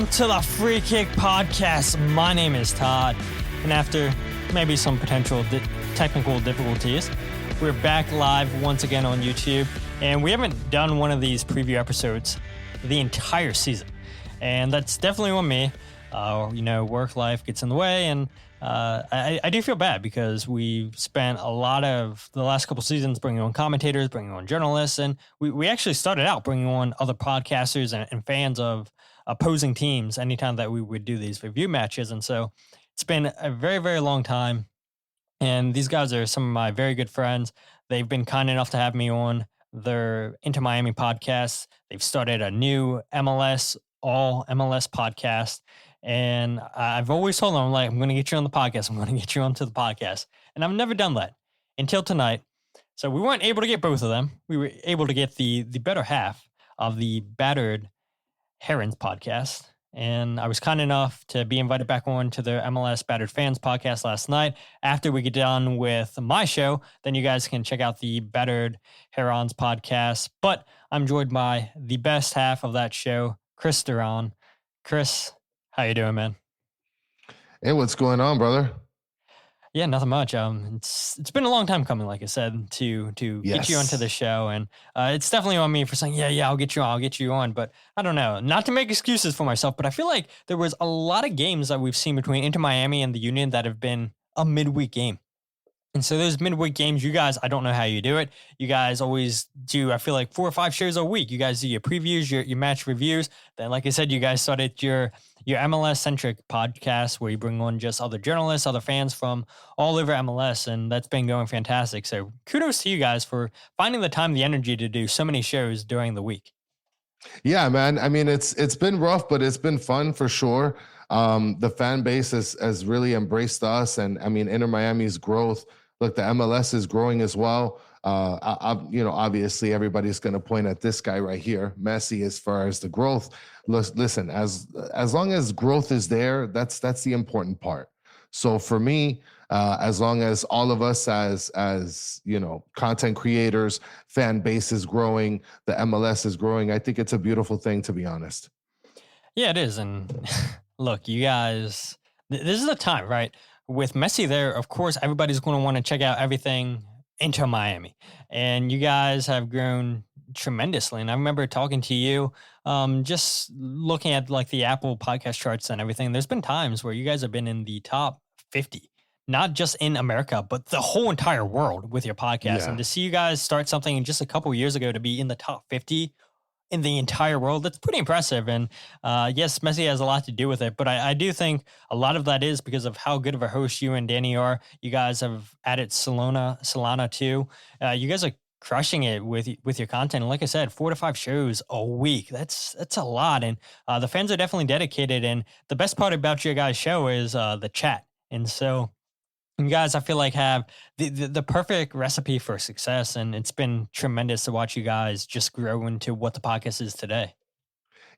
Welcome to the Free Kick Podcast. My name is Todd, and after maybe some potential technical difficulties, we're back live once again on YouTube, and we haven't done one of these preview episodes the entire season, and that's definitely on me. Work life gets in the way, and I do feel bad because we've spent a lot of the last couple seasons bringing on commentators, bringing on journalists, and we actually started out bringing on other podcasters and fans of opposing teams anytime that we would do these review matches. And so it's been a very, very long time. And these guys are some of my very good friends. They've been kind enough to have me on their Inter Miami podcast. They've started a new all MLS podcast. And I've always told them, I'm going to get you on the podcast. I'm going to get you onto the podcast. And I've never done that until tonight. So we weren't able to get both of them. We were able to get the better half of the Battered Herons Podcast. And I was kind enough to be invited back on to the MLS Battered Fans Podcast last night. After we get done with my show, then you guys can check out the Battered Herons Podcast. But I'm joined by the best half of that show, Kris Duran. Kris, how you doing, man? Hey, what's going on, brother? Yeah, nothing much. It's been a long time coming, like I said, to get you onto the show, and it's definitely on me for saying, yeah, I'll get you on. But I don't know, not to make excuses for myself, but I feel like there was a lot of games that we've seen between Inter Miami and the Union that have been a midweek game. And so those midweek games, you guys, I don't know how you do it. You guys always do, I feel like 4 or 5 shows a week. You guys do your previews, your match reviews. Then, like I said, you guys started your MLS-centric podcast where you bring on just other journalists, other fans from all over MLS, and that's been going fantastic. So kudos to you guys for finding the time, the energy to do so many shows during the week. Yeah, man. I mean, it's been rough, but it's been fun for sure. The fan base has really embraced us, and I mean, Inter Miami's growth. Look, the MLS is growing as well. Obviously everybody's going to point at this guy right here, Messi, as far as the growth. Listen, as long as growth is there, that's the important part. So for me, as long as all of us as content creators, fan base is growing, the MLS is growing, I think it's a beautiful thing, to be honest. Yeah, it is. And look, you guys, this is the time, right? With Messi there, of course, everybody's going to want to check out everything Inter Miami. And you guys have grown tremendously. And I remember talking to you, just looking at like the Apple podcast charts and everything. There's been times where you guys have been in the top 50, not just in America, but the whole entire world with your podcast. Yeah. And to see you guys start something just a couple of years ago to be in the top 50 in the entire world, that's pretty impressive. And yes, Messi has a lot to do with it, but I do think a lot of that is because of how good of a host you and Danny are. You guys have added Solana too. You guys are crushing it with your content. And like I said, 4 to 5 shows a week. That's a lot. And the fans are definitely dedicated. And the best part about your guys' show is the chat. And so you guys, I feel like, have the perfect recipe for success, and it's been tremendous to watch you guys just grow into what the podcast is today.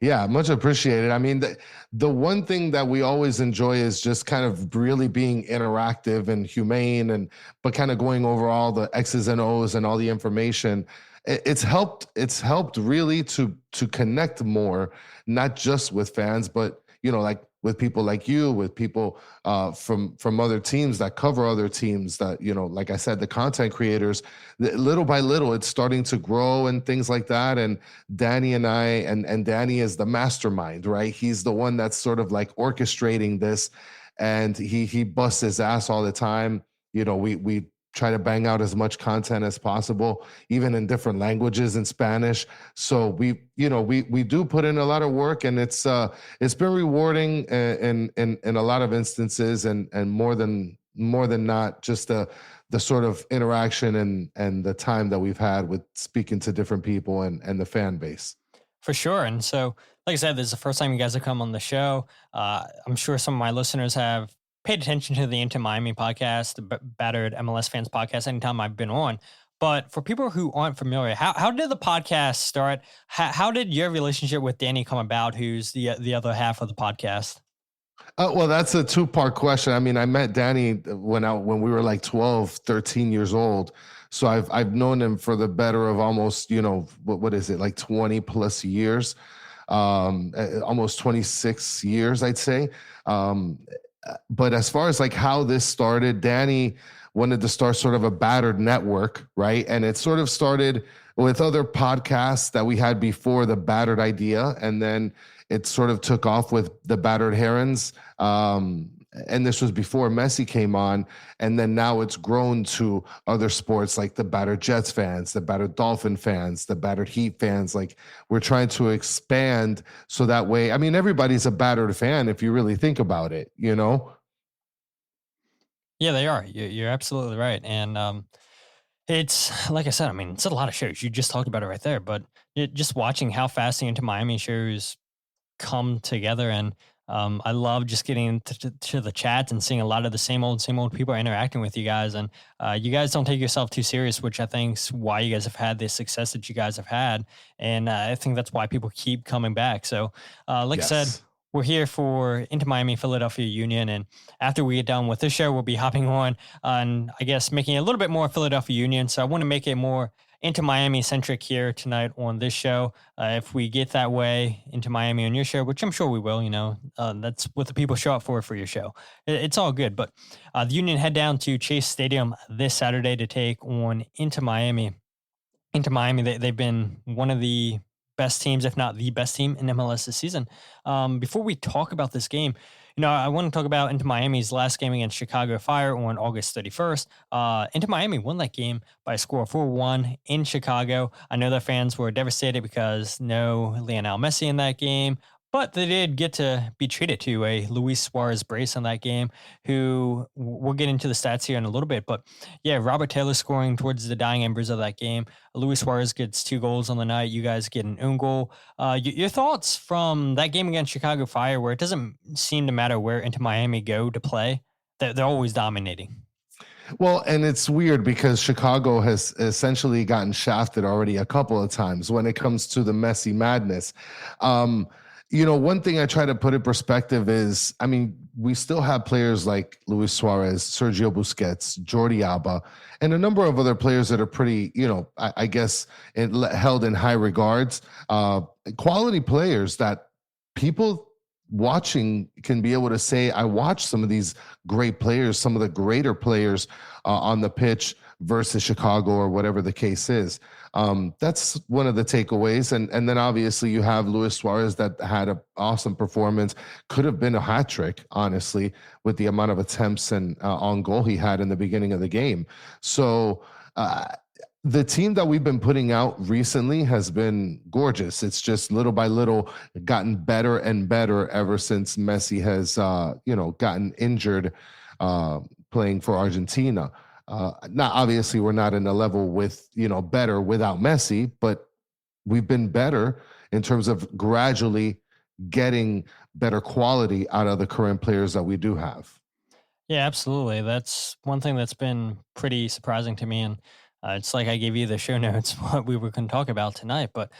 Yeah, much appreciated. I mean, the one thing that we always enjoy is just kind of really being interactive and humane, but kind of going over all the X's and O's and all the information. It's helped really to connect more, not just with fans, but like with people like you, with people from other teams that cover other teams that, like I said, the content creators, little by little, it's starting to grow and things like that. And Danny and I, and Danny is the mastermind, right? He's the one that's sort of like orchestrating this, and he busts his ass all the time. We try to bang out as much content as possible, even in different languages in Spanish. So we do put in a lot of work, and it's been rewarding in a lot of instances, and more than not, just the sort of interaction and the time that we've had with speaking to different people and the fan base. For sure. And so, like I said, this is the first time you guys have come on the show. I'm sure some of my listeners have paid attention to the Inter Miami podcast, the Battered MLS Fans Podcast, anytime I've been on. But for people who aren't familiar, how did the podcast start? How did your relationship with Danny come about, who's the other half of the podcast? Well, that's a 2-part question. I mean, I met Danny when we were like 12, 13 years old. So I've known him for the better of almost, what is it, like 20 plus years. almost 26 years, I'd say. But as far as like how this started, Danny wanted to start sort of a battered network, right? And it sort of started with other podcasts that we had before the battered idea. And then it sort of took off with the Battered Herons. And this was before Messi came on. And then now it's grown to other sports like the Battered Jets fans, the Battered Dolphin fans, the Battered Heat fans. Like we're trying to expand so that way, I mean, everybody's a Battered fan if you really think about it, you know? Yeah, they are. You're absolutely right. And it's like I said, I mean, it's a lot of shows. You just talked about it right there, but just watching how fast the Into Miami shows come together. And I love just getting to the chats and seeing a lot of the same old people interacting with you guys. And you guys don't take yourself too serious, which I think's why you guys have had the success that you guys have had. And I think that's why people keep coming back. So like I said, we're here for Into Miami, Philadelphia Union. And after we get done with this show, we'll be hopping on and I guess making it a little bit more Philadelphia Union. So I want to make it more Into Miami centric here tonight on this show. If we get that way into Miami on your show, which I'm sure we will, that's what the people show up for your show. It's all good. But the Union head down to Chase Stadium this Saturday to take on Into Miami. Into Miami, they've been one of the best teams, if not the best team in MLS this season. Before we talk about this game, I want to talk about Into Miami's last game against Chicago Fire on August 31st. Into Miami won that game by a score of 4-1 in Chicago. I know their fans were devastated because no Lionel Messi in that game, but they did get to be treated to a Luis Suarez brace in that game, who we'll get into the stats here in a little bit. But yeah, Robert Taylor scoring towards the dying embers of that game. Luis Suarez gets 2 goals on the night. You guys get an own goal. Your thoughts from that game against Chicago Fire, where it doesn't seem to matter where Into Miami go to play, they're always dominating. Well, and it's weird because Chicago has essentially gotten shafted already a couple of times when it comes to the Messi madness. One thing I try to put in perspective is, I mean, we still have players like Luis Suarez, Sergio Busquets, Jordi Alba, and a number of other players that are pretty, I guess, held in high regards. Quality players that people watching can be able to say, I watched some of these great players, some of the greater players on the pitch versus Chicago or whatever the case is. That's one of the takeaways. And then obviously you have Luis Suarez that had an awesome performance, could have been a hat trick, honestly, with the amount of attempts and on goal he had in the beginning of the game. So the team that we've been putting out recently has been gorgeous. It's just little by little gotten better and better ever since Messi has, gotten injured playing for Argentina. Not obviously we're not in a level with, better without Messi, but we've been better in terms of gradually getting better quality out of the current players that we do have. Yeah, absolutely. That's one thing that's been pretty surprising to me. And it's like I gave you the show notes, what we were going to talk about tonight. But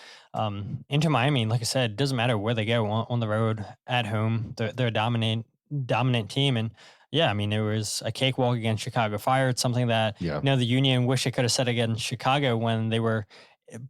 Inter Miami, like I said, it doesn't matter where they go on the road, at home. They're a dominant team. And yeah, I mean, there was a cakewalk against Chicago Fire. It's something that, the Union wish it could have said against Chicago when they were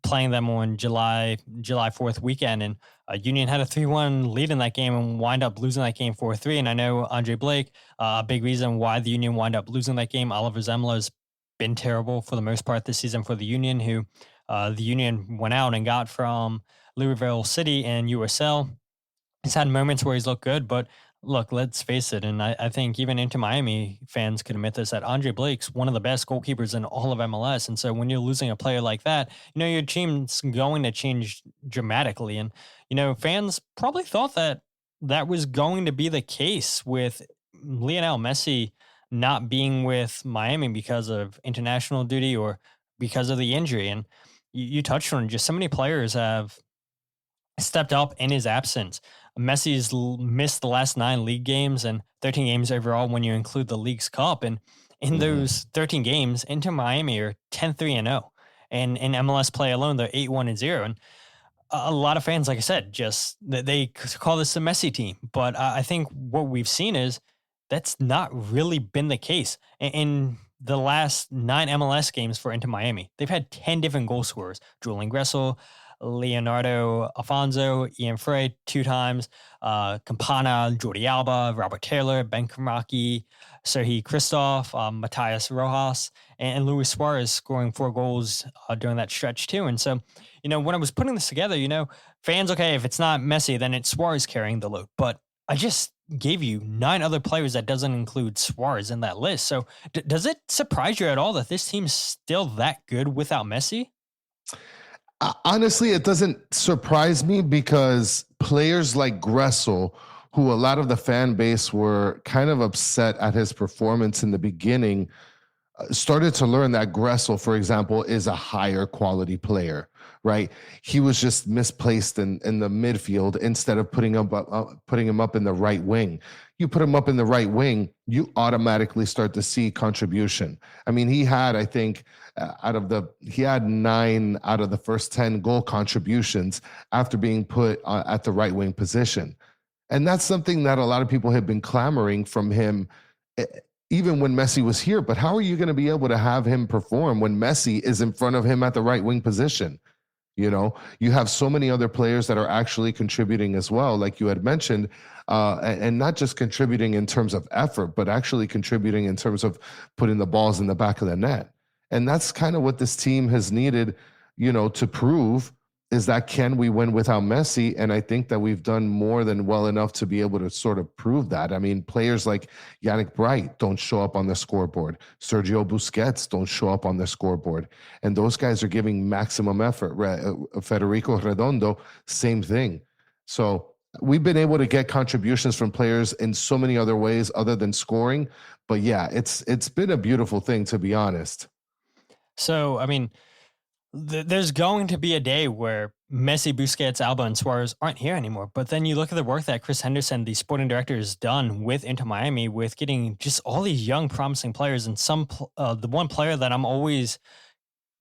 playing them on July 4th weekend. And Union had a 3-1 lead in that game and wind up losing that game 4-3. And I know Andre Blake, a big reason why the Union wind up losing that game. Oliver Zemla's been terrible for the most part this season for the Union, who the Union went out and got from Louisville City and USL. He's had moments where he's looked good, but look, let's face it, and I think even Inter Miami fans could admit this, that Andre Blake's one of the best goalkeepers in all of MLS. And so when you're losing a player like that, your team's going to change dramatically. And, fans probably thought that was going to be the case with Lionel Messi not being with Miami because of international duty or because of the injury. And you touched on just so many players have stepped up in his absence. Messi's missed the last 9 league games and 13 games overall when you include the League's Cup. And in those 13 games, Inter Miami are 10-3-0. And in MLS play alone, they're 8-1-0. And a lot of fans, like I said, just they call this the Messi team. But I think what we've seen is that's not really been the case. In the last 9 MLS games for Inter Miami, they've had 10 different goal scorers. Julian Gressel, Leonardo Alfonso, Ian Frey 2 times, Campana, Jordi Alba, Robert Taylor, Ben Kamaki, Serhii Christoph, Matthias Rojas, and Luis Suarez scoring 4 goals during that stretch too. And so, when I was putting this together, fans, okay, if it's not Messi, then it's Suarez carrying the load. But I just gave you 9 other players that doesn't include Suarez in that list. So does it surprise you at all that this team's still that good without Messi? Honestly, it doesn't surprise me because players like Gressel, who a lot of the fan base were kind of upset at his performance in the beginning, started to learn that Gressel, for example, is a higher quality player, right? He was just misplaced in the midfield instead of putting him up in the right wing. You put him up in the right wing, you automatically start to see contribution. I mean, he had, I think, he had 9 out of the first 10 goal contributions after being put at the right wing position. And that's something that a lot of people have been clamoring from him, even when Messi was here. But how are you going to be able to have him perform when Messi is in front of him at the right wing position? You have so many other players that are actually contributing as well, like you had mentioned, and not just contributing in terms of effort, but actually contributing in terms of putting the balls in the back of the net. And that's kind of what this team has needed, to prove, is that can we win without Messi? And I think that we've done more than well enough to be able to sort of prove that. I mean, players like Yannick Bright don't show up on the scoreboard. Sergio Busquets don't show up on the scoreboard. And those guys are giving maximum effort. Federico Redondo, same thing. So we've been able to get contributions from players in so many other ways other than scoring. But yeah, it's been a beautiful thing, to be honest. So, I mean, there's going to be a day where Messi, Busquets, Alba, and Suarez aren't here anymore. But then you look at the work that Chris Henderson, the sporting director, has done with Inter Miami, with getting just all these young, promising players. And the one player that I'm always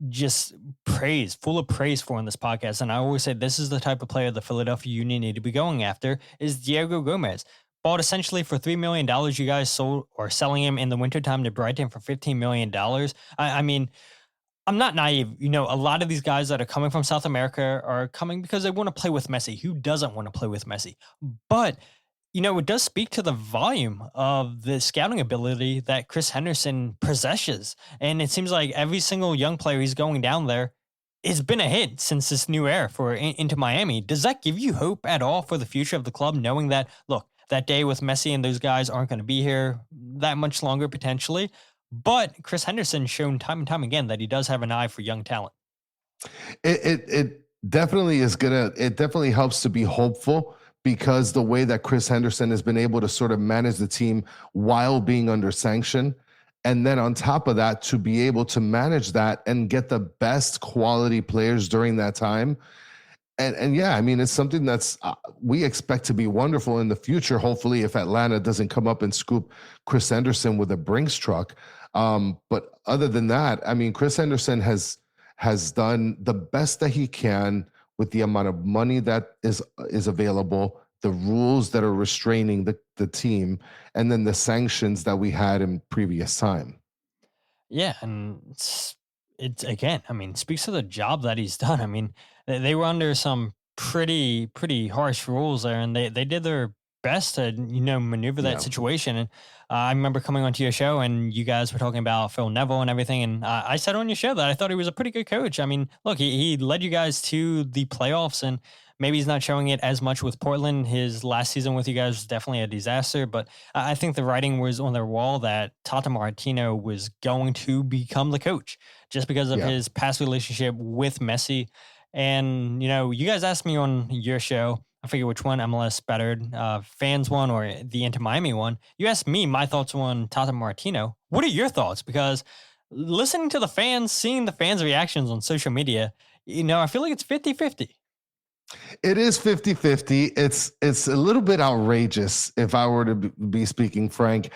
just full of praise for in this podcast, and I always say this is the type of player the Philadelphia Union need to be going after, is Diego Gomez. Bought essentially for $3 million. You guys selling him in the wintertime to Brighton for $15 million. I mean, I'm not naive. A lot of these guys that are coming from South America are coming because they want to play with Messi. Who doesn't want to play with Messi? But, it does speak to the volume of the scouting ability that Chris Henderson possesses. And it seems like every single young player he's going down there has been a hit since this new era for Inter Miami. Does that give you hope at all for the future of the club, knowing that, look, that day with Messi and those guys aren't going to be here that much longer potentially? But Chris Henderson's shown time and time again that he does have an eye for young talent. It definitely is it definitely helps to be hopeful, because the way that Chris Henderson has been able to sort of manage the team while being under sanction, and then on top of that, to be able to manage that and get the best quality players during that time. And yeah, I mean, it's something that's we expect to be wonderful in the future. Hopefully, if Atlanta doesn't come up and scoop Chris Henderson with a Brinks truck. But other than that, I mean, Chris Henderson has done the best that he can with the amount of money that is available, the rules that are restraining the team, and then the sanctions that we had in previous time. Yeah, and it's again, I mean, speaks to the job that he's done. I mean, they were under some pretty harsh rules there, and they did their best to maneuver that situation. And I remember coming onto your show and you guys were talking about Phil Neville and everything, and I said on your show that I thought he was a pretty good coach. I mean, look, he led you guys to the playoffs, and maybe he's not showing it as much with Portland. His last season with you guys was definitely a disaster, but I think the writing was on their wall that Tata Martino was going to become the coach just because of his past relationship with Messi. And, you guys asked me on your show, I forget which one, MLS Battered Fans one or the Inter Miami one. You asked me my thoughts on Tata Martino. What are your thoughts? Because listening to the fans, seeing the fans' reactions on social media, I feel like it's 50-50. It is 50-50. It's a little bit outrageous, if I were to be speaking frank.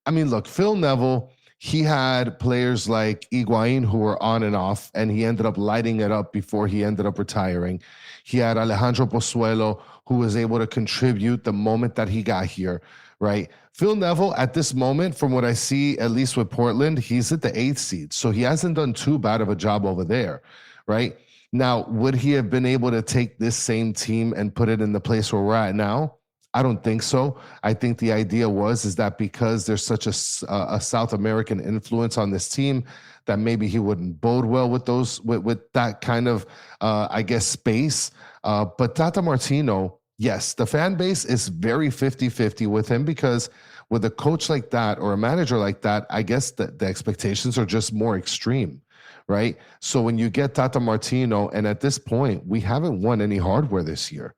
I mean, look, Phil Neville, he had players like Higuain who were on and off, and he ended up lighting it up before he ended up retiring. He had Alejandro Pozuelo, who was able to contribute the moment that he got here, right? Phil Neville, at this moment, from what I see, at least with Portland, he's at the 8th seed. So he hasn't done too bad of a job over there, right? Now, would he have been able to take this same team and put it in the place where we're at now? I don't think so. I think the idea is that because there's such a South American influence on this team, that maybe he wouldn't bode well with that kind of I guess space. But Tata Martino, yes, the fan base is very 50-50 with him, because with a coach like that or a manager like that, I guess the expectations are just more extreme, right? So when you get Tata Martino, and at this point, we haven't won any hardware this year.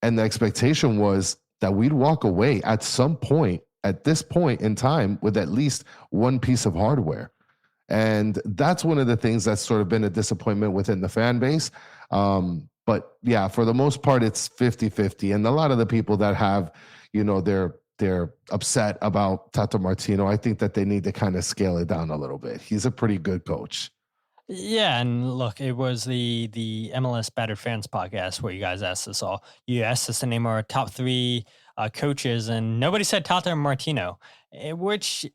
And the expectation was that we'd walk away at some point, at this point in time, with at least one piece of hardware. And that's one of the things that's sort of been a disappointment within the fan base. But yeah, for the most part, it's 50-50. And a lot of the people that have, they're upset about Tata Martino, I think that they need to kind of scale it down a little bit. He's a pretty good coach. Yeah, and look, it was the MLS Battered Herons Podcast where you guys asked us all. You asked us to name our top three coaches, and nobody said Tata Martino, which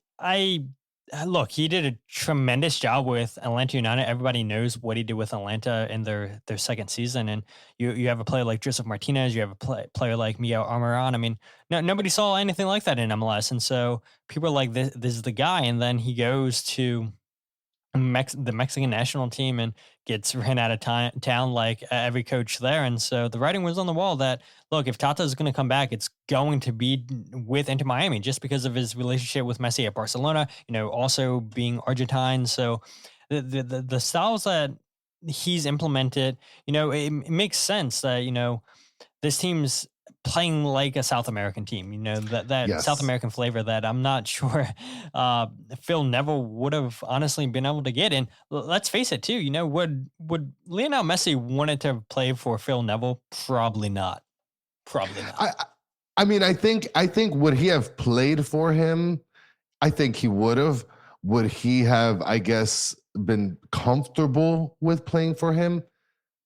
look, he did a tremendous job with Atlanta United. Everybody knows what he did with Atlanta in their second season, and you have a player like Joseph Martinez, you have a player like Miguel Almiron. I mean, nobody saw anything like that in MLS, and so people are like, this is the guy, and then he goes to the Mexican national team and gets ran out of town like every coach there. And so the writing was on the wall that, look, if Tata is going to come back, it's going to be with Inter Miami, just because of his relationship with Messi at Barcelona, also being Argentine. So the styles that he's implemented, it makes sense that, this team's playing like a South American team, that Yes. South American flavor that I'm not sure Phil Neville would have honestly been able to get in. Let's face it too, would Lionel Messi wanted to play for Phil Neville? Probably not. I mean, I think would he have played for him? I think he would have. Would he have, I guess, been comfortable with playing for him?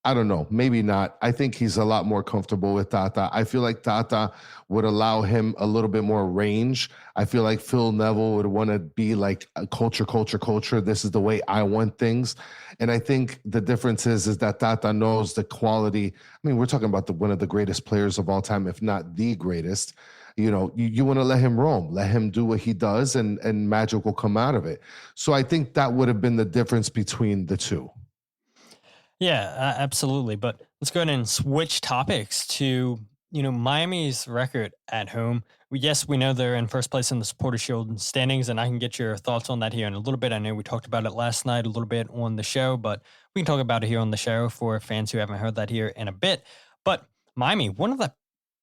I don't know. Maybe not. I think he's a lot more comfortable with Tata. I feel like Tata would allow him a little bit more range. I feel like Phil Neville would want to be like a culture. This is the way I want things. And I think the difference is that Tata knows the quality. I mean, we're talking about one of the greatest players of all time, if not the greatest. You want to let him roam, let him do what he does, and magic will come out of it. So I think that would have been the difference between the two. Yeah, absolutely. But let's go ahead and switch topics to, Miami's record at home. Yes, we know they're in first place in the Supporters Shield standings, and I can get your thoughts on that here in a little bit. I know we talked about it last night a little bit on the show, but we can talk about it here on the show for fans who haven't heard that here in a bit. But Miami, one of the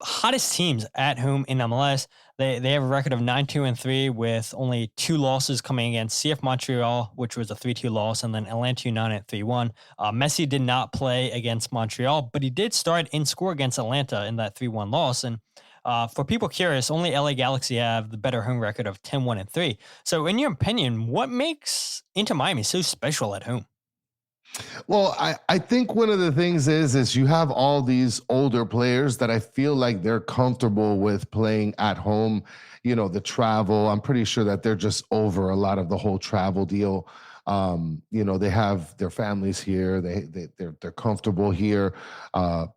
hottest teams at home in MLS. They have a record of 9-2-3 with only 2 losses coming against CF Montreal, which was a 3-2 loss, and then Atlanta United 3-1. Messi did not play against Montreal, but he did start and score against Atlanta in that 3-1 loss. And for people curious, only LA Galaxy have the better home record of 10-1-3. So in your opinion, what makes Inter Miami so special at home? Well, I think one of the things is you have all these older players that I feel like they're comfortable with playing at home. The travel, I'm pretty sure that they're just over a lot of the whole travel deal. They have their families here. They're comfortable here.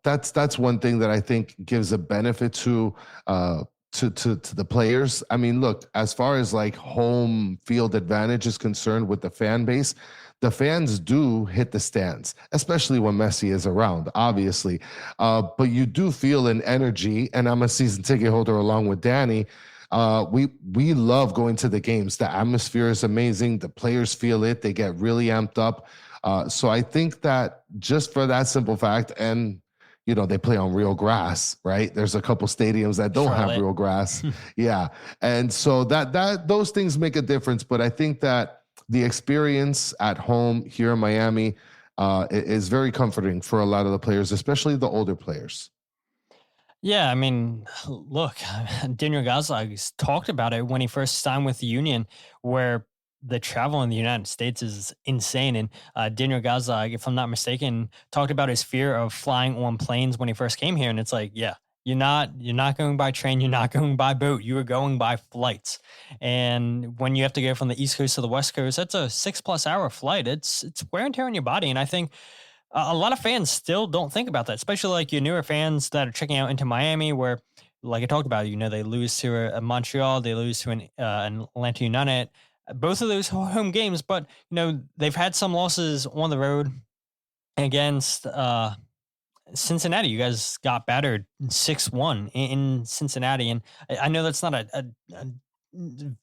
That's one thing that I think gives a benefit to the players. I mean, look, as far as like home field advantage is concerned with the fan base, the fans do hit the stands, especially when Messi is around, obviously. But you do feel an energy, and I'm a season ticket holder along with Danny. We love going to the games. The atmosphere is amazing. The players feel it. They get really amped up. So I think that just for that simple fact, and they play on real grass, right? There's a couple stadiums that don't have real grass. Yeah. And so that those things make a difference. But I think that the experience at home here in Miami is very comforting for a lot of the players, especially the older players. Yeah, I mean, look, Daniel Gazdag talked about it when he first signed with the Union, where the travel in the United States is insane. And Daniel Gazdag, if I'm not mistaken, talked about his fear of flying on planes when he first came here. And it's like, yeah, you're not going by train. You're not going by boat. You are going by flights. And when you have to go from the East Coast to the West Coast, that's a 6+ hour flight. It's wear and tear on your body. And I think a lot of fans still don't think about that, especially like your newer fans that are checking out Into Miami, where, like I talked about, they lose to a Montreal, they lose to an Atlanta United, both of those home games, but they've had some losses on the road against Cincinnati. You guys got battered 6-1 in Cincinnati, and I know that's not a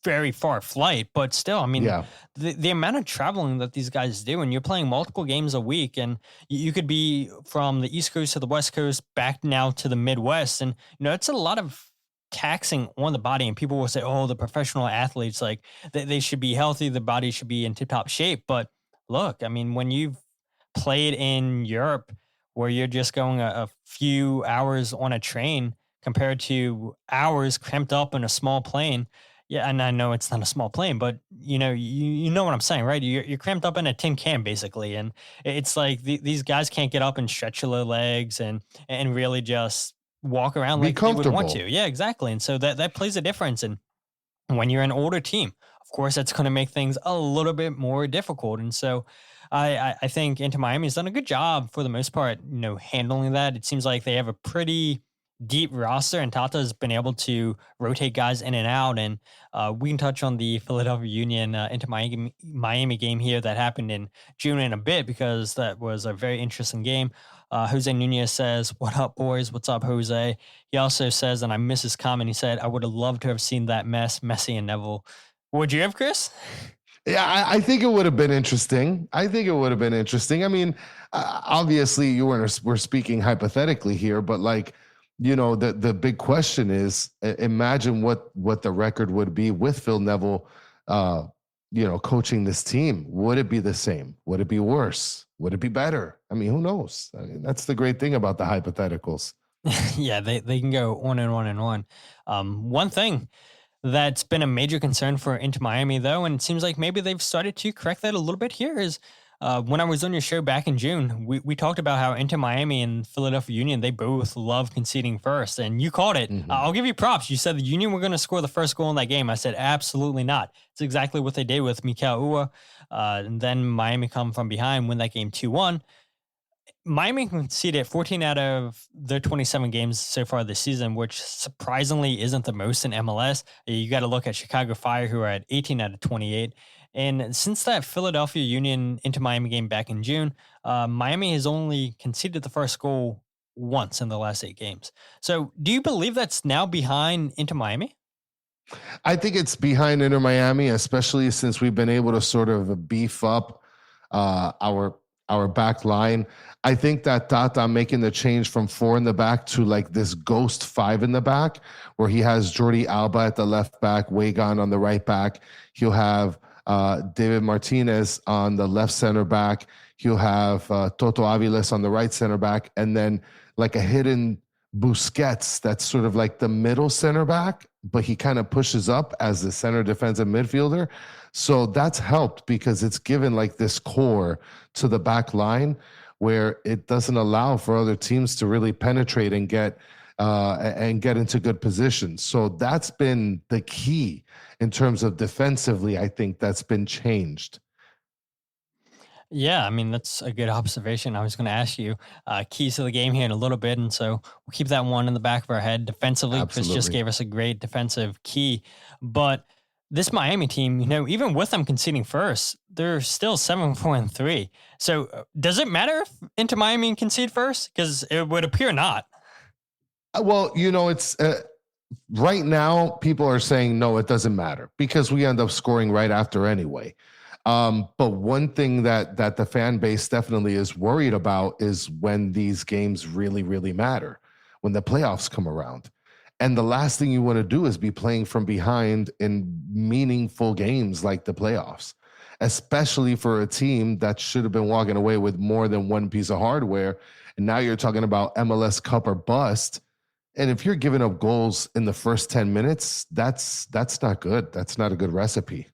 very far flight, but still, I mean, Yeah. the amount of traveling that these guys do, and you're playing multiple games a week, and you could be from the East Coast to the West Coast, back now to the Midwest, and it's a lot of taxing on the body. And people will say, oh, the professional athletes, like they should be healthy, the body should be in tip-top shape. But look, I mean, when you've played in Europe, where you're just going a few hours on a train compared to hours cramped up in a small plane. Yeah, and I know it's not a small plane, but you know what I'm saying, right? You're cramped up in a tin can, basically, and it's like these guys can't get up and stretch their legs and really just walk around like they would want to. Yeah, exactly. And so that plays a difference. And when you're an older team, of course, that's going to make things a little bit more difficult. And so I think Inter Miami has done a good job for the most part, handling that. It seems like they have a pretty deep roster, and Tata has been able to rotate guys in and out. And we can touch on the Philadelphia Union Inter Miami game here that happened in June in a bit, because that was a very interesting game. Jose Nunez says, "What up, boys? What's up, Jose?" He also says, and I miss his comment, he said, "I would have loved to have seen that mess, Messi and Neville." Would you have, Kris? Yeah, I think it would have been interesting. I mean, obviously, we're speaking hypothetically here, but like, the big question is, imagine what the record would be with Phil Neville, coaching this team. Would it be the same? Would it be worse? Would it be better? I mean, who knows? I mean, that's the great thing about the hypotheticals. Yeah, they can go on and on and on. One thing that's been a major concern for Inter Miami, though, and it seems like maybe they've started to correct that a little bit here, is when I was on your show back in June, we talked about how Inter Miami and Philadelphia Union, they both love conceding first, and you called it. Mm-hmm. I'll give you props. You said the Union were going to score the first goal in that game. I said, absolutely not. It's exactly what they did with Mikel Ua, and then Miami come from behind, win that game 2-1. Miami conceded 14 out of their 27 games so far this season, which surprisingly isn't the most in MLS. You got to look at Chicago Fire, who are at 18 out of 28. And since that Philadelphia Union Inter Miami game back in June, Miami has only conceded the first goal once in the last 8 games. So do you believe that's now behind Inter Miami? I think it's behind Inter Miami, especially since we've been able to sort of beef up our back line. I think that Tata making the change from 4 in the back to like this ghost 5 in the back, where he has Jordi Alba at the left back, Wagon on the right back. He'll have David Martinez on the left center back. He'll have Toto Aviles on the right center back, and then like a hidden Busquets that's sort of like the middle center back, but he kind of pushes up as the center defensive midfielder. So that's helped because it's given like this core to the back line where it doesn't allow for other teams to really penetrate and get into good positions. So that's been the key in terms of defensively. I think that's been changed. Yeah, I mean, that's a good observation. I was going to ask you keys to the game here in a little bit. And so we'll keep that one in the back of our head. Defensively, Absolutely. Kris just gave us a great defensive key. But this Miami team, even with them conceding first, they're still 7-4-3. So does it matter if Inter Miami concede first? Because it would appear not. Well, it's right now people are saying, no, it doesn't matter because we end up scoring right after anyway. But one thing that the fan base definitely is worried about is when these games really, really matter, when the playoffs come around. And the last thing you want to do is be playing from behind in meaningful games like the playoffs, especially for a team that should have been walking away with more than one piece of hardware. And now you're talking about MLS Cup or bust. And if you're giving up goals in the first 10 minutes, that's not good. That's not a good recipe.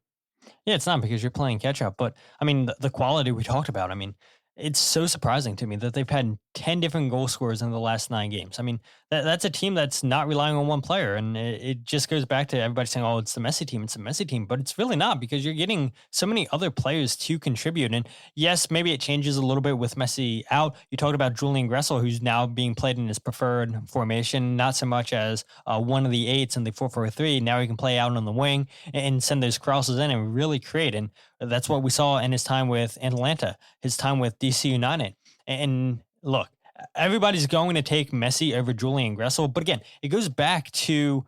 Yeah, it's not because you're playing catch up. But I mean, the quality we talked about, I mean, it's so surprising to me that they've had 10 different goal scorers in the last 9 games. I mean, that's a team that's not relying on one player. And it just goes back to everybody saying, oh, it's the Messi team. It's the Messi team. But it's really not, because you're getting so many other players to contribute. And yes, maybe it changes a little bit with Messi out. You talked about Julian Gressel, who's now being played in his preferred formation, not so much as one of the eights in the 4-4-3. Now he can play out on the wing and send those crosses in and really create. And that's what we saw in his time with Atlanta, his time with DC United. And look, everybody's going to take Messi over Julian Gressel. But again, it goes back to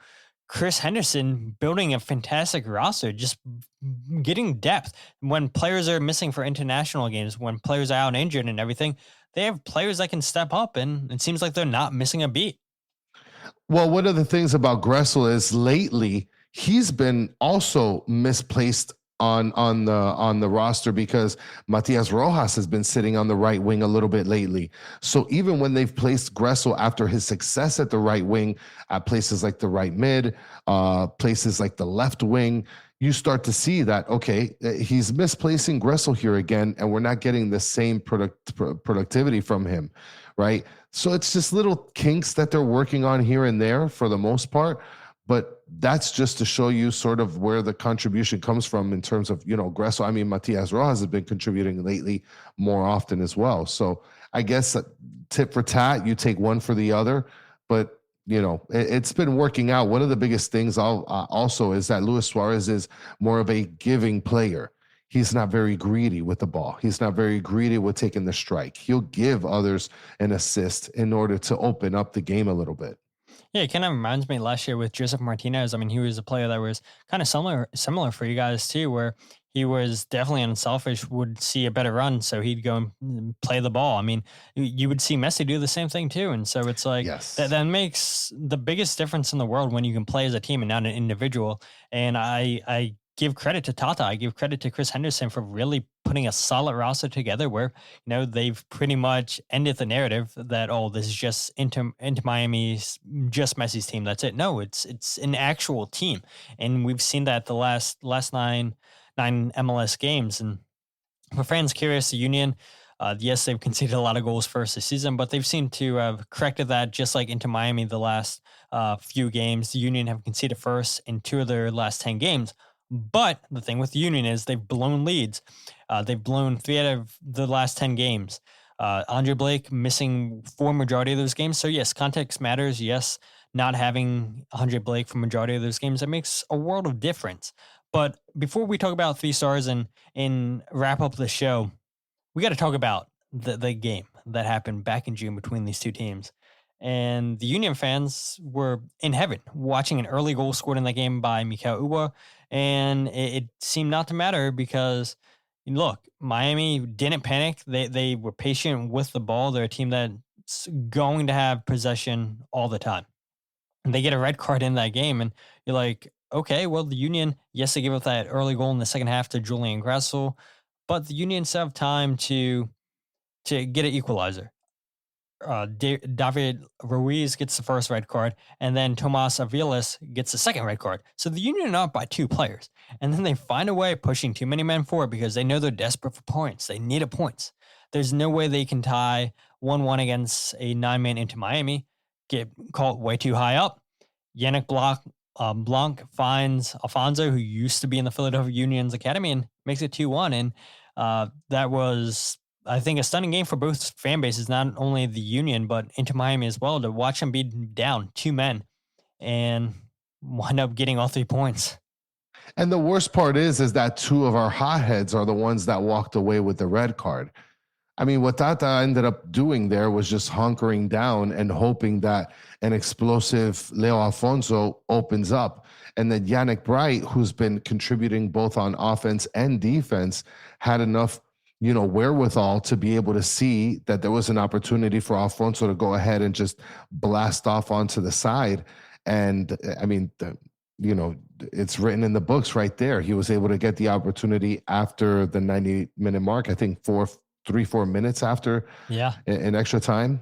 Chris Henderson building a fantastic roster, just getting depth. When players are missing for international games, when players are out injured and everything, they have players that can step up, and it seems like they're not missing a beat. Well, one of the things about Gressel is lately he's been also misplaced on the roster, because Matias Rojas has been sitting on the right wing a little bit lately. So even when they've placed Gressel after his success at the right wing, at places like the right mid, places like the left wing, you start to see that, okay, he's misplacing Gressel here again, and we're not getting the same productivity from him, right? So it's just little kinks that they're working on here and there for the most part. But that's just to show you sort of where the contribution comes from in terms of, Gressel. I mean, Matias Rojas has been contributing lately more often as well. So I guess tit for tat, you take one for the other. But, it's been working out. One of the biggest things also is that Luis Suarez is more of a giving player. He's not very greedy with the ball. He's not very greedy with taking the strike. He'll give others an assist in order to open up the game a little bit. Yeah, it kind of reminds me last year with Joseph Martinez. I mean, he was a player that was kind of similar for you guys too, where he was definitely unselfish, would see a better run, so he'd go and play the ball. I mean, you would see Messi do the same thing too. And so it's like, yes, that makes the biggest difference in the world when you can play as a team and not an individual. And I give credit to Tata. I give credit to Chris Henderson for really putting a solid roster together where, they've pretty much ended the narrative that, oh, this is just Inter Miami's, just Messi's team. That's it. No, it's an actual team. And we've seen that the last nine MLS games. And for fans curious, the Union, yes, they've conceded a lot of goals first this season, but they've seemed to have corrected that, just like Inter Miami the last few games. The Union have conceded first in 2 of their last 10 games. But the thing with the Union is they've blown leads. They've blown 3 out of the last 10 games. Andre Blake missing for majority of those games. So yes, context matters. Yes, not having Andre Blake for majority of those games, that makes a world of difference. But before we talk about 3 stars and wrap up the show, we got to talk about the game that happened back in June between these two teams. And the Union fans were in heaven watching an early goal scored in that game by Mikel Uba. And it seemed not to matter because, look, Miami didn't panic. They were patient with the ball. They're a team that's going to have possession all the time. And they get a red card in that game. And you're like, okay, well, the Union, yes, they gave up that early goal in the second half to Julian Gressel, but the Union still have time to get an equalizer. David Ruiz gets the first red card, and then Tomas Aviles gets the second red card. So the Union are up by 2 players, and then they find a way pushing too many men forward because they know they're desperate for points. They need points. There's no way they can tie 1-1 against a 9-man into Miami, get caught way too high up. Yannick Blanc finds Alfonso, who used to be in the Philadelphia Union's academy, and makes it 2-1. And that was, I think, a stunning game for both fan bases, not only the Union, but Inter Miami as well, to watch them be down 2 men and wind up getting all 3 points. And the worst part is that 2 of our hotheads are the ones that walked away with the red card. I mean, what Tata ended up doing there was just hunkering down and hoping that an explosive Leo Alfonso opens up. And then Yannick Bright, who's been contributing both on offense and defense, had enough wherewithal to be able to see that there was an opportunity for Alfonso to go ahead and just blast off onto the side. And I mean, it's written in the books right there. He was able to get the opportunity after the 90-minute mark, I think 4 minutes after, in extra time.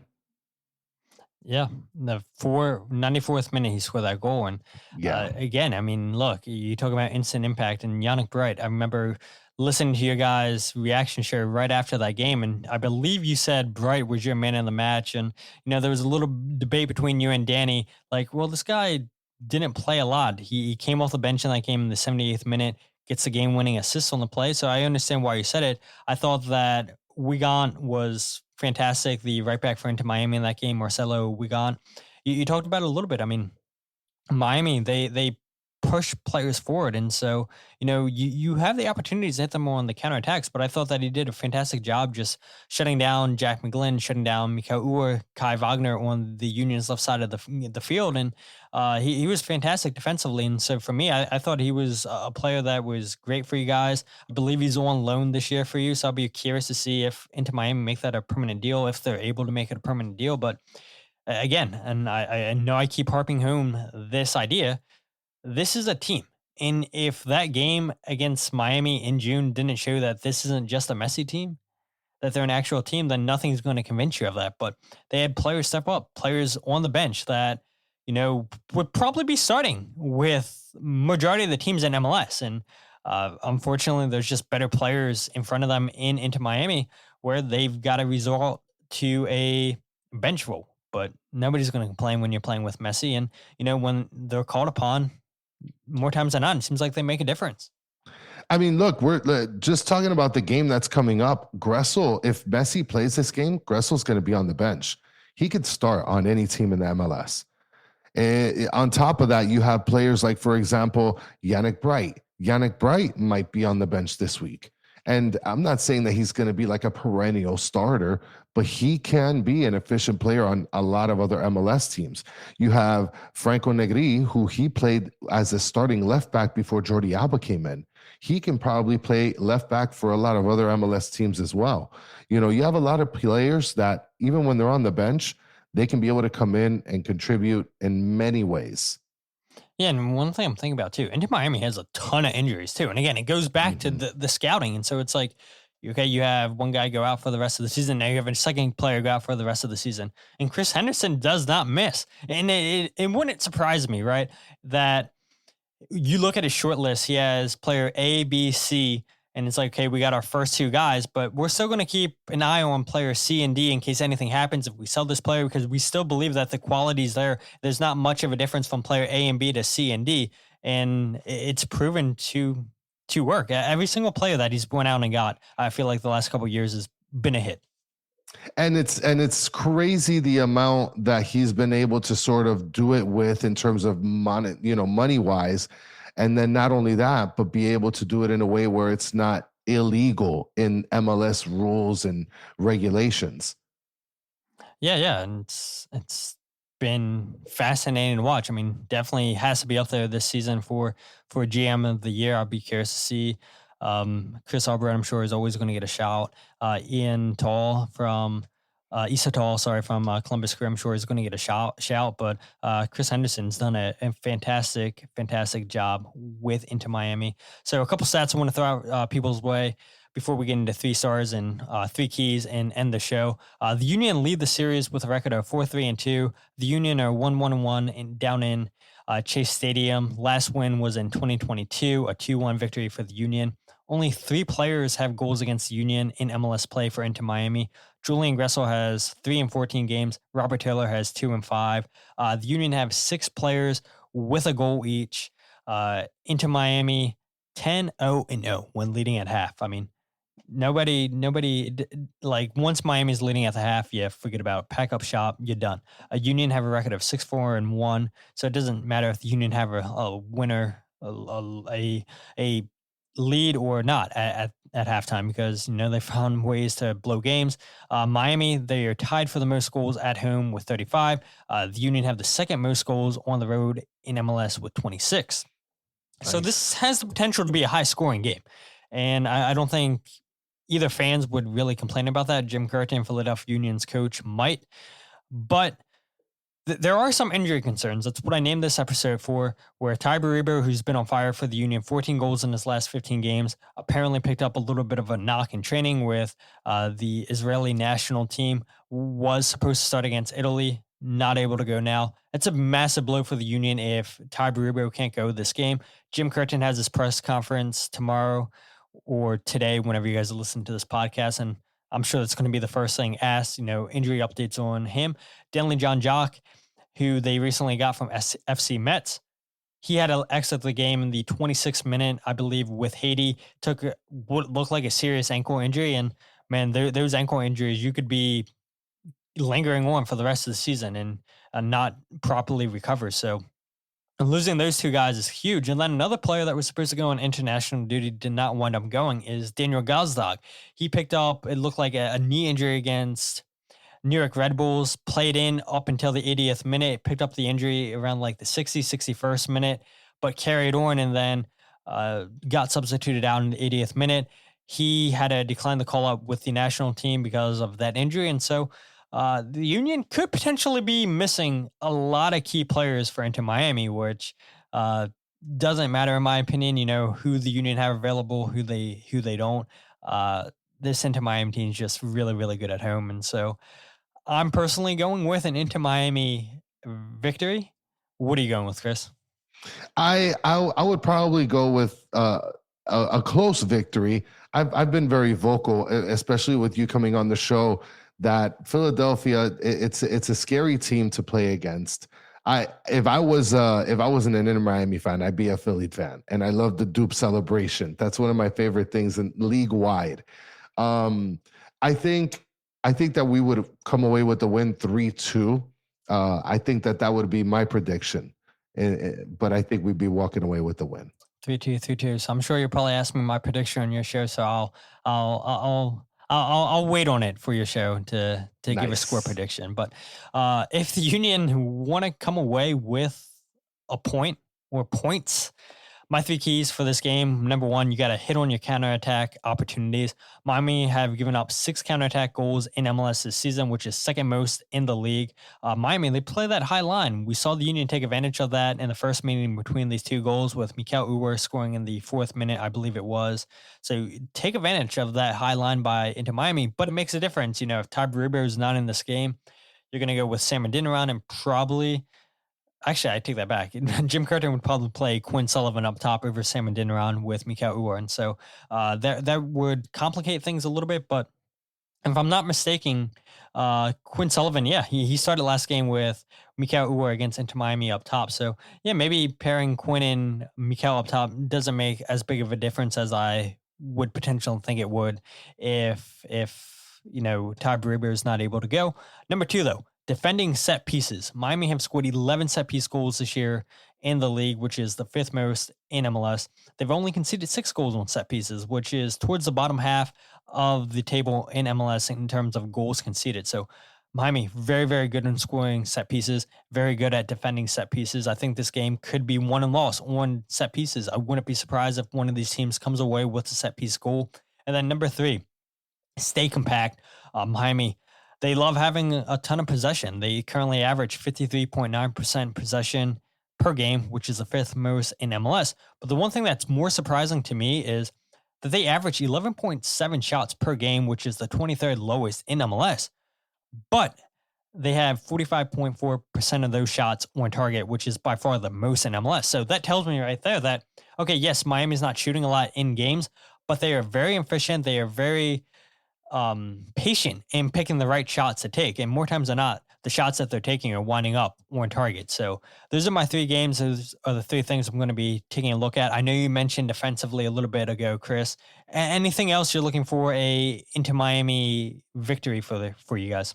Yeah, the 94th minute he scored that goal, and Yeah. again, I mean, look, you talk about instant impact, and Yannick Bright. I remember listening to your guys' reaction show right after that game, and I believe you said Bright was your man in the match, and there was a little debate between you and Danny, like, well, this guy didn't play a lot. He came off the bench in that game in the 78th minute, gets the game-winning assist on the play, so I understand why you said it. I thought that Wigan was fantastic. The right back for Inter Miami in that game, Marcelo Wigan. You talked about it a little bit. I mean, Miami, they push players forward. And so, you have the opportunities to hit them on the counterattacks, but I thought that he did a fantastic job just shutting down Jack McGlynn, shutting down Mikael Uhre, Kai Wagner on the Union's left side of the field. And he was fantastic defensively. And so for me, I thought he was a player that was great for you guys. I believe he's on loan this year for you. So I'll be curious to see if Inter Miami make that a permanent deal, if they're able to make it a permanent deal. But again, and I know I keep harping home this idea, this is a team. And if that game against Miami in June didn't show that this isn't just a Messi team, that they're an actual team, then nothing's going to convince you of that. But they had players step up, players on the bench that, would probably be starting with majority of the teams in MLS. And unfortunately, there's just better players in front of them into Miami where they've got to resort to a bench role. But nobody's going to complain when you're playing with Messi. And, when they're called upon, more times than not, it seems like they make a difference. I mean, look, we're just talking about the game that's coming up. Gressel, if Messi plays this game, Gressel's going to be on the bench. He could start on any team in the MLS. And on top of that, you have players like, for example, Yannick Bright. Yannick Bright might be on the bench this week. And I'm not saying that he's going to be like a perennial starter, but he can be an efficient player on a lot of other MLS teams. You have Franco Negri, who he played as a starting left back before Jordi Alba came in. He can probably play left back for a lot of other MLS teams as well. You have a lot of players that even when they're on the bench, they can be able to come in and contribute in many ways. Yeah, and one thing I'm thinking about too, Inter Miami has a ton of injuries too. And again, it goes back to the scouting. And so it's like, okay, you have one guy go out for the rest of the season. Now you have a second player go out for the rest of the season. And Chris Henderson does not miss. And it wouldn't surprise me, right, that you look at his short list, he has player A, B, C, and it's like, okay, we got our first two guys, but we're still going to keep an eye on player C and D in case anything happens if we sell this player, because we still believe that the quality's there. There's not much of a difference from player A and B to C and D, and it's proven to work. Every single player that he's went out and got, I feel like the last couple of years has been a hit. And it's crazy the amount that he's been able to sort of do it with in terms of money wise. And then not only that, but be able to do it in a way where it's not illegal in MLS rules and regulations. Yeah. And it's been fascinating to watch. I mean, definitely has to be up there this season for GM of the year. I'll be curious to see. Chris Albright, I'm sure, is always going to get a shout. Ian Tall from Issa Tall, from Columbus Crew, I'm sure is going to get a shout. But Chris Henderson's done a fantastic job with Inter Miami. So a couple stats I want to throw out people's way before we get into 3 stars and 3 keys and end the show. The Union lead the series with a record of 4-3-2. The Union are 1-1-1 and down in Chase Stadium. Last win was in 2022, a 2-1 victory for the Union. Only 3 players have goals against the Union in MLS play for Inter Miami. Julian Gressel has 3 in 14 games. Robert Taylor has 2 in 5. The Union have 6 players with a goal each. Inter Miami 10-0-0 when leading at half. I mean, nobody, like, once Miami's leading at the half, yeah, forget about it. Pack up shop, you're done. A Union have a record of 6-4-1, so it doesn't matter if the Union have a winner, a lead or not at halftime, because they found ways to blow games. Miami, they are tied for the most goals at home with 35. The Union have the second most goals on the road in MLS with 26. Nice. So this has the potential to be a high scoring game, and I don't think either fans would really complain about that. Jim Curtin, Philadelphia Union's coach, might, but there are some injury concerns. That's what I named this episode for, where Ty Baribo, who's been on fire for the Union, 14 goals in his last 15 games, apparently picked up a little bit of a knock in training with the Israeli national team, was supposed to start against Italy, not able to go now. That's a massive blow for the Union if Ty Berube can't go this game. Jim Curtin has his press conference tomorrow or today, whenever you guys listen to this podcast, and I'm sure that's going to be the first thing asked, injury updates on him. Denley John Jock, who they recently got from FC Metz, he had to exit the game in the 26th minute, I believe, with Haiti. Took what looked like a serious ankle injury. And, man, those ankle injuries, you could be lingering on for the rest of the season and not properly recover. So losing those two guys is huge. And then another player that was supposed to go on international duty did not wind up going is Daniel Gazdag. He picked up, it looked like a knee injury against New York Red Bulls, played in up until the 80th minute, picked up the injury around like the 61st minute, but carried on and then got substituted out in the 80th minute. He had to decline the call-up with the national team because of that injury. And so the Union could potentially be missing a lot of key players for Inter Miami, which doesn't matter in my opinion, who the Union have available, who they don't. This Inter Miami team is just really, really good at home. And so I'm personally going with an Inter Miami victory. What are you going with, Kris? I would probably go with a close victory. I've been very vocal, especially with you coming on the show, that Philadelphia, it's a scary team to play against. If I wasn't an Inter Miami fan, I'd be a Philly fan, and I love the Dupe celebration. That's one of my favorite things in league wide. I think that we would come away with the win 3-2. I think that would be my prediction, but I think we'd be walking away with the win. 3-2. So I'm sure you're probably asking me my prediction on your show. So I'll wait on it for your show to Nice. Give a score prediction. But if the Union want to come away with a point or points, my three keys for this game: number one, you got to hit on your counterattack opportunities. Miami have given up 6 counterattack goals in MLS this season, which is second most in the league. Miami, they play that high line. We saw the Union take advantage of that in the first meeting between these two goals, with Mikel Uwer scoring in the 4th minute, I believe it was. So take advantage of that high line by Inter Miami, but it makes a difference. If Ty Berube is not in this game, you're going to go with Sam Adinaran and probably... Actually, I take that back. Jim Curtin would probably play Quinn Sullivan up top over Sam Adinaran with Mikel Uwer. And so that would complicate things a little bit. But if I'm not mistaken, Quinn Sullivan, he started last game with Mikel Uwer against Inter Miami up top. So, maybe pairing Quinn and Mikel up top doesn't make as big of a difference as I would potentially think it would if Ty Berube is not able to go. Number 2, though. Defending set pieces. Miami have scored 11 set piece goals this year in the league, which is the 5th most in MLS. They've only conceded 6 goals on set pieces, which is towards the bottom half of the table in MLS in terms of goals conceded. So Miami, very, very good in scoring set pieces, very good at defending set pieces. I think this game could be won and lost on set pieces. I wouldn't be surprised if one of these teams comes away with a set piece goal. And then number 3, stay compact. Miami, they love having a ton of possession. They currently average 53.9% possession per game, which is the 5th most in MLS. But the one thing that's more surprising to me is that they average 11.7 shots per game, which is the 23rd lowest in MLS. But they have 45.4% of those shots on target, which is by far the most in MLS. So that tells me right there that, okay, yes, Miami's not shooting a lot in games, but they are very efficient. They are very patient in picking the right shots to take. And more times than not, the shots that they're taking are winding up on target. So those are my 3 games. Those are the 3 things I'm going to be taking a look at. I know you mentioned defensively a little bit ago, Kris. Anything else you're looking for a Inter Miami victory for you guys?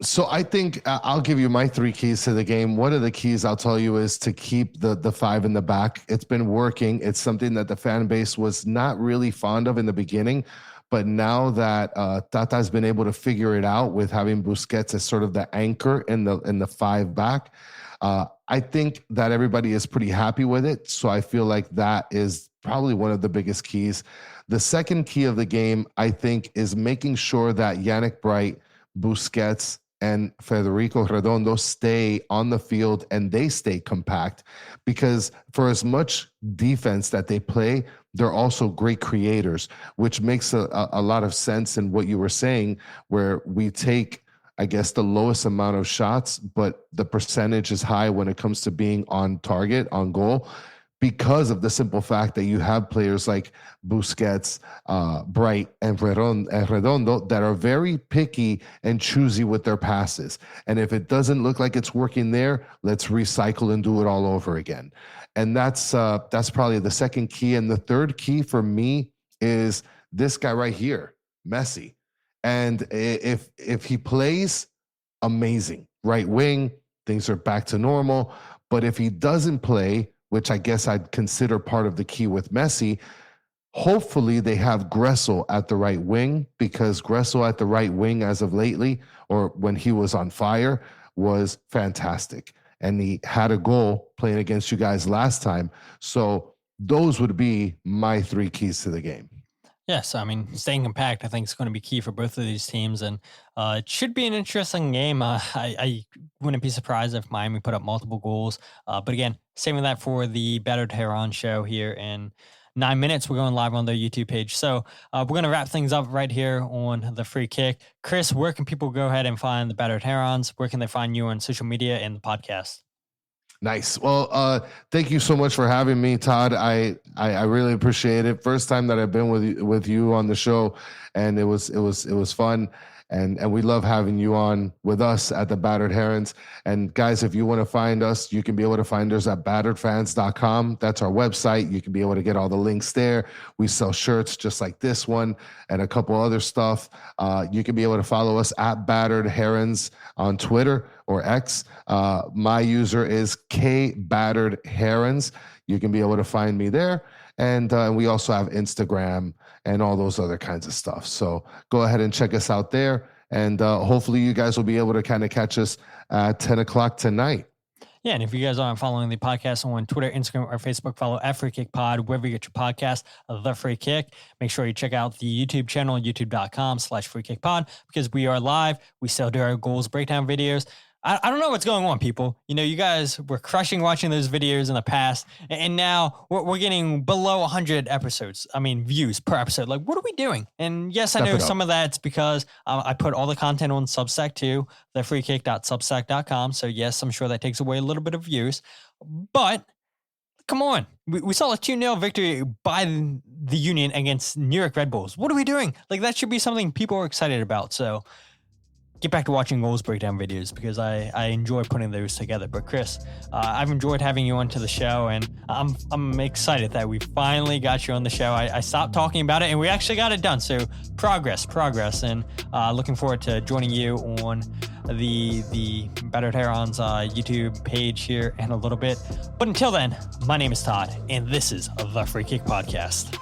So I think I'll give you my 3 keys to the game. One of the keys I'll tell you is to keep the 5 in the back. It's been working. It's something that the fan base was not really fond of in the beginning. But now that Tata has been able to figure it out with having Busquets as sort of the anchor in the 5 back, I think that everybody is pretty happy with it. So I feel like that is probably one of the biggest keys. The second key of the game, I think, is making sure that Yannick Bright, Busquets, and Federico Redondo stay on the field and they stay compact, because for as much defense that they play, they're also great creators, which makes a lot of sense in what you were saying, where we take I guess, the lowest amount of shots, but the percentage is high when it comes to being on target, on goal, because of the simple fact that you have players like Busquets, Bright, and Redondo that are very picky and choosy with their passes. And if it doesn't look like it's working there, let's recycle and do it all over again. And that's probably the second key. And the third key for me is this guy right here, Messi. And if he plays, amazing. Right wing, things are back to normal. But if he doesn't play, which I guess I'd consider part of the key with Messi, hopefully they have Gressel at the right wing, because Gressel at the right wing as of lately, or when he was on fire, was fantastic. And he had a goal playing against you guys last time. So those would be my three keys to the game. Yes, I mean, staying compact, I think, is going to be key for both of these teams, and it should be an interesting game. I wouldn't be surprised if Miami put up multiple goals. But again, saving that for the Battered Herons show here in 9 minutes. We're going live on their YouTube page. So we're going to wrap things up right here on the free kick. Kris, where can people go ahead and find the Battered Herons? Where can they find you on social media and the podcast? Nice. Well, thank you so much for having me, Todd. I really appreciate it. First time that I've been with you on the show, and it was fun. And we love having you on with us at the Battered Herons. And guys, if you want to find us, you can be able to find us at batteredfans.com. That's our website. You can be able to get all the links there. We sell shirts just like this one and a couple other stuff. You can be able to follow us at Battered Herons on Twitter or X. My user is KBatteredHerons. You can be able to find me there. And we also have Instagram and all those other kinds of stuff. So go ahead and check us out there. And hopefully you guys will be able to kind of catch us at 10 o'clock tonight. Yeah, and if you guys aren't following the podcast on Twitter, Instagram, or Facebook, follow at Free Kick Pod, wherever you get your podcast, The Free Kick. Make sure you check out the YouTube channel, youtube.com/Free Kick Pod, because we are live. We still do our goals breakdown videos. I don't know what's going on, people. You know, you guys were crushing watching those videos in the past, and now we're getting below 100 views per episode. Like, what are we doing? And yes, I know some of that's because I put all the content on Substack too, thefreekick.substack.com. So yes, I'm sure that takes away a little bit of views, but come on. We saw a 2-0 victory by the Union against New York Red Bulls. What are we doing? Like, that should be something people are excited about. So get back to watching goals breakdown videos, because I enjoy putting those together. But Kris, I've enjoyed having you onto the show, and I'm excited that we finally got you on the show. I stopped talking about it, and we actually got it done. So progress, and looking forward to joining you on the Battered Herons YouTube page here in a little bit. But until then, my name is Todd, and this is the Free Kick Podcast.